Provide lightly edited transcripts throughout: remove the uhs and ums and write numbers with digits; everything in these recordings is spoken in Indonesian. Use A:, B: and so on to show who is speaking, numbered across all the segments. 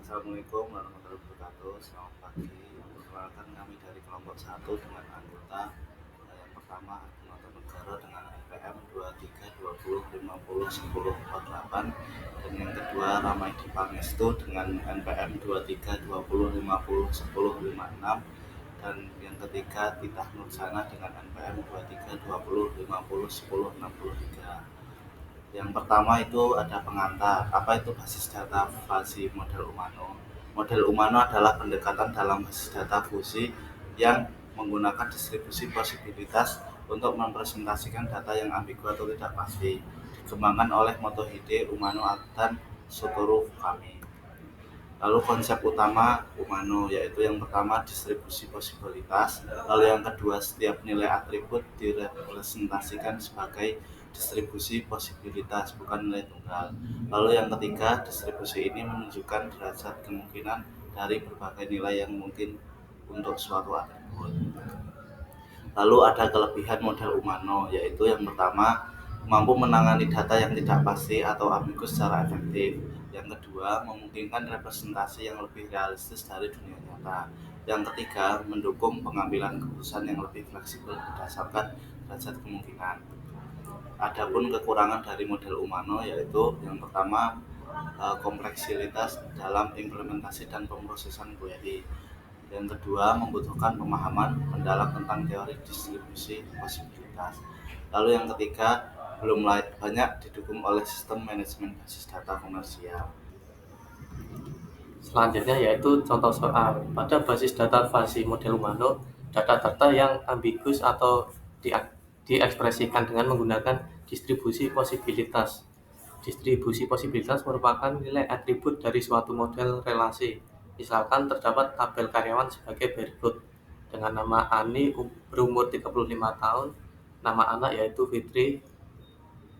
A: Assalamualaikum warahmatullahi wabarakatuh. Selamat pagi. Perkenalkan kami dari kelompok 1 dengan anggota yang pertama Noto Negara dengan NPM 2320501048 dan yang kedua Ramaidi Pangestu dengan NPM 2320501056 dan yang ketiga Titah Nursana dengan NPM 2320501063. Yang pertama itu ada pengantar. Apa itu basis data fuzzy model Umano? Model Umano adalah pendekatan dalam basis data fuzzy yang menggunakan distribusi posibilitas untuk mempresentasikan data yang ambigu atau tidak pasti. Dikembangkan oleh Motohide Umano dan Satoru Fukami. Lalu konsep utama Umano yaitu yang pertama distribusi posibilitas, lalu yang kedua setiap nilai atribut direpresentasikan sebagai distribusi posibilitas bukan nilai tunggal. Lalu yang ketiga distribusi ini menunjukkan derajat kemungkinan dari berbagai nilai yang mungkin untuk suatu atribut. Lalu ada kelebihan model Umano yaitu yang pertama mampu menangani data yang tidak pasti atau ambigu secara efektif. Yang kedua, memungkinkan representasi yang lebih realistis dari dunia nyata. Yang ketiga, mendukung pengambilan keputusan yang lebih fleksibel berdasarkan derajat kemungkinan. Adapun kekurangan dari model Umano yaitu yang pertama kompleksitas dalam implementasi dan pemrosesan query. Yang kedua, membutuhkan pemahaman mendalam tentang teori distribusi posibilitas. Lalu yang ketiga, belum banyak didukung oleh sistem manajemen basis data komersial.
B: Selanjutnya yaitu contoh soal. Pada basis data fuzzy model Umano, data-data yang ambigus atau diekspresikan dengan menggunakan distribusi posibilitas. Distribusi posibilitas merupakan nilai atribut dari suatu model relasi. Misalkan terdapat tabel karyawan sebagai berikut. Dengan nama Ani berumur 35 tahun, nama anak yaitu Fitri.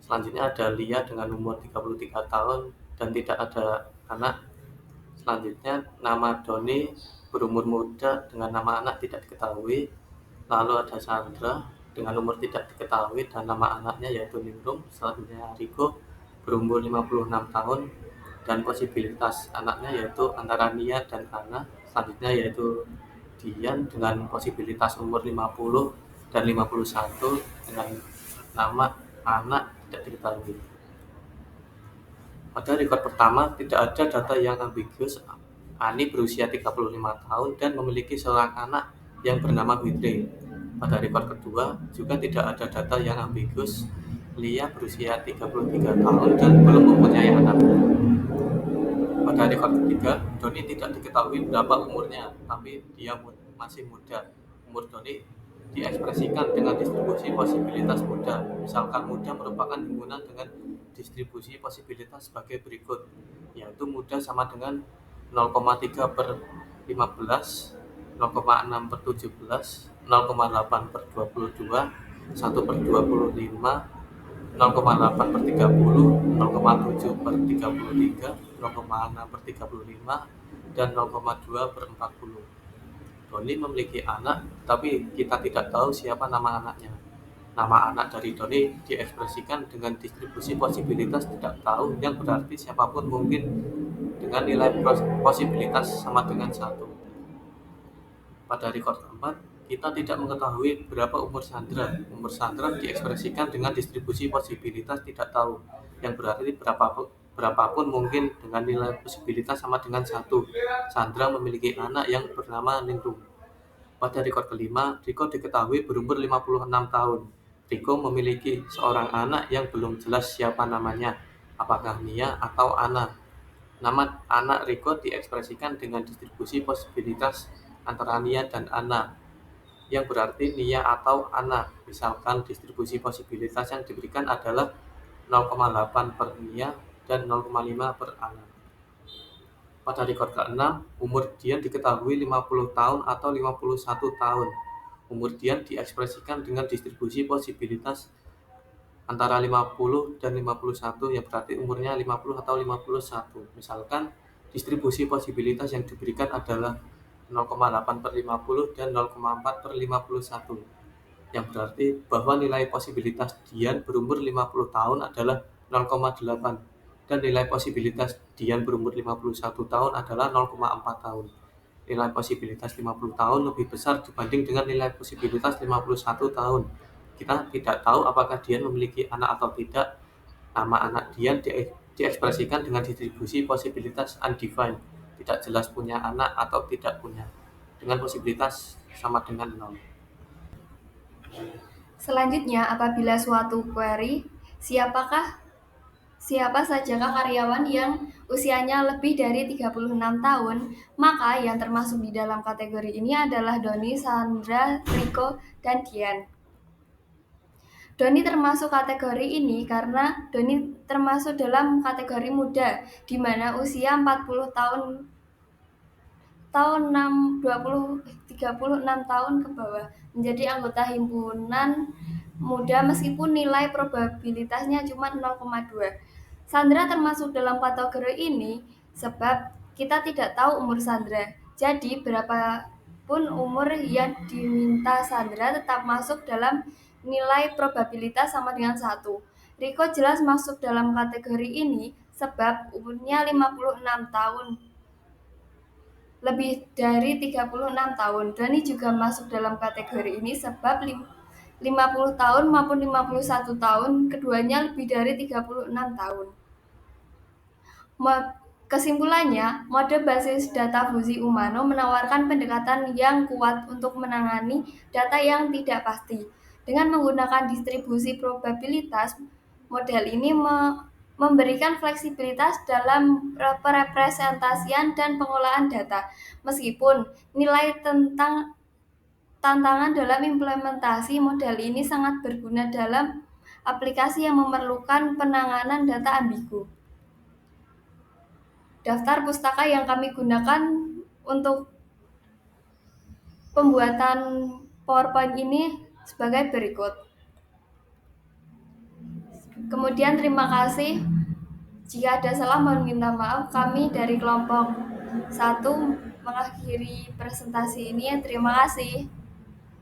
B: Selanjutnya ada Lia dengan umur 33 tahun dan tidak ada anak. Selanjutnya nama Doni berumur muda dengan nama anak tidak diketahui. Lalu ada Sandra dengan umur tidak diketahui dan nama anaknya yaitu Ningrum. Selanjutnya Riko berumur 56 tahun dan posibilitas anaknya yaitu antara Nia dan Ana. Selanjutnya yaitu Dian dengan posibilitas umur 50 dan 51 dengan nama anak tidak diketahui. Pada rekor pertama tidak ada data yang ambiguous. Ani berusia 35 tahun dan memiliki seorang anak yang bernama Fitri. Pada rekor kedua juga tidak ada data yang ambiguous. Lia berusia 33 tahun dan belum mempunyai anak. Pada rekor ketiga, Doni tidak diketahui berapa umurnya, tapi dia masih muda. Umur Doni diekspresikan dengan distribusi posibilitas muda. Misalkan muda merupakan himpunan dengan distribusi posibilitas sebagai berikut, yaitu muda sama dengan 0,3 per 15, 0,6 per 17, 0,8 per 22, 1 per 25, 0,8 per 30, 0,7 per 33, 0,6 per 35, dan 0,2 per 40. Doni memiliki anak, tapi kita tidak tahu siapa nama anaknya. Nama anak dari Doni diekspresikan dengan distribusi posibilitas tidak tahu, yang berarti siapapun mungkin dengan nilai posibilitas sama dengan 1. Pada rekor keempat, kita tidak mengetahui berapa umur Sandra. Umur Sandra diekspresikan dengan distribusi posibilitas tidak tahu, yang berarti berapapun mungkin dengan nilai posibilitas sama dengan 1. Sandra memiliki anak yang bernama Ningrum. Pada rekor kelima, Riko diketahui berumur 56 tahun. Riko memiliki seorang anak yang belum jelas siapa namanya, apakah Nia atau Ana. Nama anak Riko diekspresikan dengan distribusi posibilitas antara Nia dan Ana, yang berarti Nia atau Ana. Misalkan distribusi posibilitas yang diberikan adalah 0,8 per Nia dan 0,5 per Ana. Pada rekor ke-6, umur Dian diketahui 50 tahun atau 51 tahun. Umur Dian diekspresikan dengan distribusi posibilitas antara 50 dan 51, yang berarti umurnya 50 atau 51. Misalkan distribusi posibilitas yang diberikan adalah 0,8 per 50 dan 0,4 per 51, yang berarti bahwa nilai posibilitas Dian berumur 50 tahun adalah 0,8. dan nilai posibilitas Dian berumur 51 tahun adalah 0,4 tahun. Nilai posibilitas 50 tahun lebih besar dibanding dengan nilai posibilitas 51 tahun. Kita tidak tahu apakah Dian memiliki anak atau tidak. Nama anak Dian diekspresikan dengan distribusi posibilitas undefined, tidak jelas punya anak atau tidak punya, dengan posibilitas sama dengan 0.
C: Selanjutnya, apabila suatu query, siapa sajakah karyawan yang usianya lebih dari 36 tahun, maka yang termasuk di dalam kategori ini adalah Doni, Sandra, Riko, dan Dian. Doni termasuk kategori ini karena Doni termasuk dalam kategori muda, di mana usia 40 tahun 36 tahun ke bawah, menjadi anggota himpunan muda meskipun nilai probabilitasnya cuma 0,2. Sandra termasuk dalam kategori ini sebab kita tidak tahu umur Sandra. Jadi berapapun umur yang diminta Sandra tetap masuk dalam nilai probabilitas sama dengan 1. Riko jelas masuk dalam kategori ini sebab umurnya 56 tahun. Lebih dari 36 tahun. Doni juga masuk dalam kategori ini sebab 50 tahun maupun 51 tahun, keduanya lebih dari 36 tahun. Kesimpulannya, mode basis data fusi Umano menawarkan pendekatan yang kuat untuk menangani data yang tidak pasti. Dengan menggunakan distribusi probabilitas, model ini memberikan fleksibilitas dalam perepresentasian dan pengolahan data. Meskipun nilai tantangan dalam implementasi model ini sangat berguna dalam aplikasi yang memerlukan penanganan data ambigu. Daftar pustaka yang kami gunakan untuk pembuatan PowerPoint ini sebagai berikut. Kemudian terima kasih. Jika ada salah mohon minta maaf. Kami dari kelompok 1 mengakhiri presentasi ini. Terima kasih.